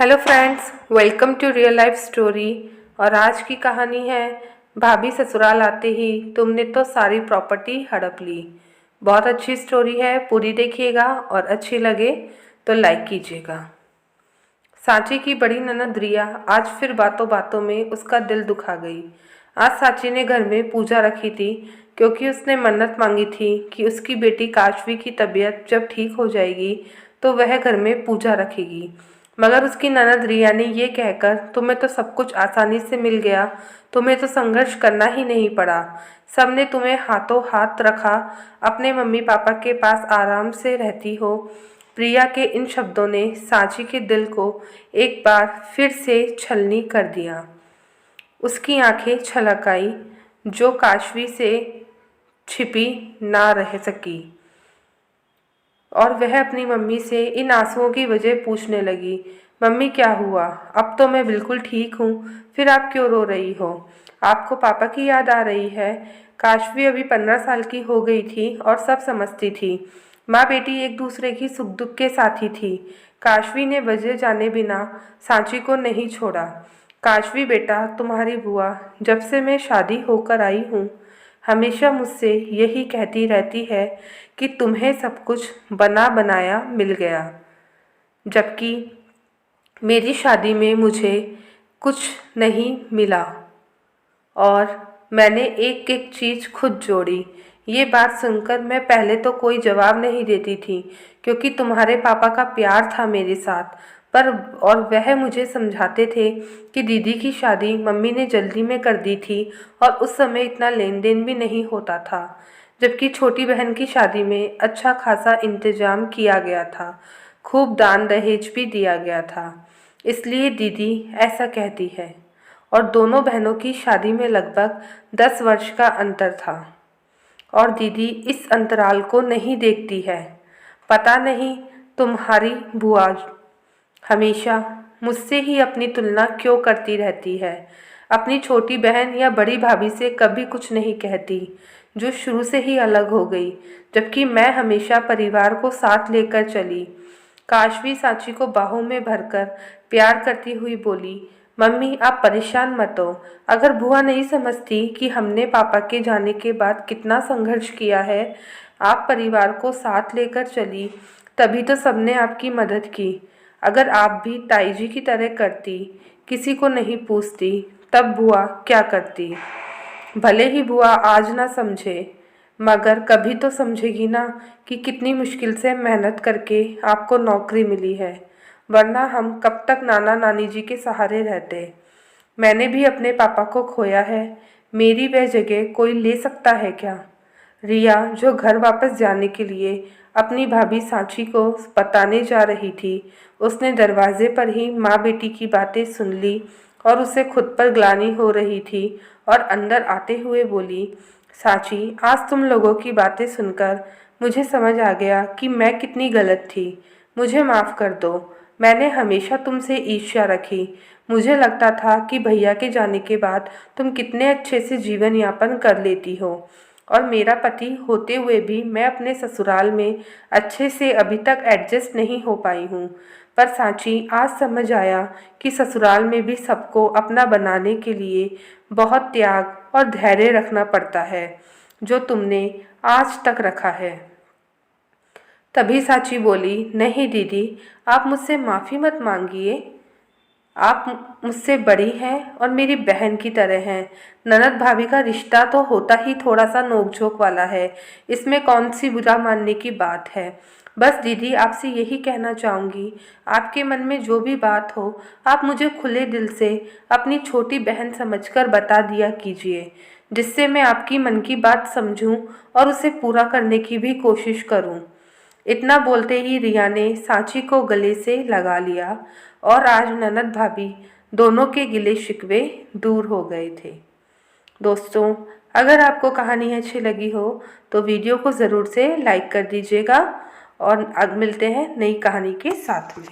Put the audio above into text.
Hello friends, welcome to real life story. और आज की कहानी है भाभी ससुराल आते ही तुमने तो सारी प्रॉपर्टी हड़प ली। बहुत अच्छी स्टोरी है, पूरी देखिएगा और अच्छी लगे तो लाइक कीजिएगा। सांची की बड़ी ननद रिया आज फिर बातों बातों में उसका दिल दुखा गई। आज सांची ने घर में पूजा रखी थी क्योंकि उसने मन्नत मांगी थी कि उसकी बेटी काशवी की तबीयत जब ठीक हो जाएगी तो वह घर में पूजा रखेगी। मगर उसकी ननद रिया ने ये कहकर तुम्हें तो सब कुछ आसानी से मिल गया, तुम्हें तो संघर्ष करना ही नहीं पड़ा, सबने तुम्हें हाथों हाथ रखा, अपने मम्मी पापा के पास आराम से रहती हो। प्रिया के इन शब्दों ने सांची के दिल को एक बार फिर से छलनी कर दिया। उसकी आंखें छलक आई जो काशवी से छिपी ना रह सकी और वह अपनी मम्मी से इन आंसुओं की वजह पूछने लगी। मम्मी क्या हुआ? अब तो मैं बिल्कुल ठीक हूँ, फिर आप क्यों रो रही हो? आपको पापा की याद आ रही है? काशवी अभी 15 साल की हो गई थी और सब समझती थी। माँ बेटी एक दूसरे की सुख दुख के साथी थी। काशवी ने वजह जाने बिना सांची को नहीं छोड़ा। काशवी बेटा, तुम्हारी बुआ जब से मैं शादी होकर आई हूँ हमेशा मुझसे यही कहती रहती है कि तुम्हें सब कुछ बना बनाया मिल गया, जबकि मेरी शादी में मुझे कुछ नहीं मिला और मैंने एक एक चीज़ खुद जोड़ी। ये बात सुनकर मैं पहले तो कोई जवाब नहीं देती थी क्योंकि तुम्हारे पापा का प्यार था मेरे साथ, पर और वह मुझे समझाते थे कि दीदी की शादी मम्मी ने जल्दी में कर दी थी और उस समय इतना लेन देन भी नहीं होता था, जबकि छोटी बहन की शादी में अच्छा खासा इंतजाम किया गया था, खूब दान दहेज भी दिया गया था, इसलिए दीदी ऐसा कहती है। और दोनों बहनों की शादी में लगभग 10 वर्ष का अंतर था और दीदी इस अंतराल को नहीं देखती है। पता नहीं तुम्हारी बुआ हमेशा मुझसे ही अपनी तुलना क्यों करती रहती है। अपनी छोटी बहन या बड़ी भाभी से कभी कुछ नहीं कहती, जो शुरू से ही अलग हो गई, जबकि मैं हमेशा परिवार को साथ लेकर चली। काशवी सांची को बाहों में भरकर प्यार करती हुई बोली, मम्मी आप परेशान मत हो। अगर बुआ नहीं समझती कि हमने पापा के जाने के बाद कितना संघर्ष किया है, आप परिवार को साथ लेकर चली, तभी तो सबने आपकी मदद की। अगर आप भी ताई जी की तरह करती, किसी को नहीं पूछती, तब बुआ क्या करती? भले ही बुआ आज ना समझे, मगर कभी तो समझेगी ना कि कितनी मुश्किल से मेहनत करके आपको नौकरी मिली है, वरना हम कब तक नाना नानी जी के सहारे रहते। मैंने भी अपने पापा को खोया है, मेरी वह जगह कोई ले सकता है क्या? रिया जो घर वापस जाने के लिए अपनी भाभी सांची को बताने जा रही थी, उसने दरवाजे पर ही माँ बेटी की बातें सुन ली और उसे खुद पर ग्लानि हो रही थी और अंदर आते हुए बोली, सांची आज तुम लोगों की बातें सुनकर मुझे समझ आ गया कि मैं कितनी गलत थी। मुझे माफ़ कर दो, मैंने हमेशा तुमसे ईर्ष्या रखी। मुझे लगता था कि भैया के जाने के बाद तुम कितने अच्छे से जीवन यापन कर लेती हो और मेरा पति होते हुए भी मैं अपने ससुराल में अच्छे से अभी तक एडजस्ट नहीं हो पाई हूँ। पर सांची आज समझ आया कि ससुराल में भी सबको अपना बनाने के लिए बहुत त्याग और धैर्य रखना पड़ता है, जो तुमने आज तक रखा है। तभी सांची बोली, नहीं दीदी, आप मुझसे माफ़ी मत मांगिए। आप मुझसे बड़ी हैं और मेरी बहन की तरह हैं। ननद भाभी का रिश्ता तो होता ही थोड़ा सा नोक-झोंक वाला है, इसमें कौन सी बुरा मानने की बात है। बस दीदी आपसे यही कहना चाहूँगी, आपके मन में जो भी बात हो आप मुझे खुले दिल से अपनी छोटी बहन समझकर बता दिया कीजिए, जिससे मैं आपकी मन की बात समझूं और उसे पूरा करने की भी कोशिश करूं। इतना बोलते ही रिया ने सांची को गले से लगा लिया और आज ननद भाभी दोनों के गिले शिकवे दूर हो गए थे। दोस्तों, अगर आपको कहानी अच्छी लगी हो तो वीडियो को ज़रूर से लाइक कर दीजिएगा और अब मिलते हैं नई कहानी के साथ में।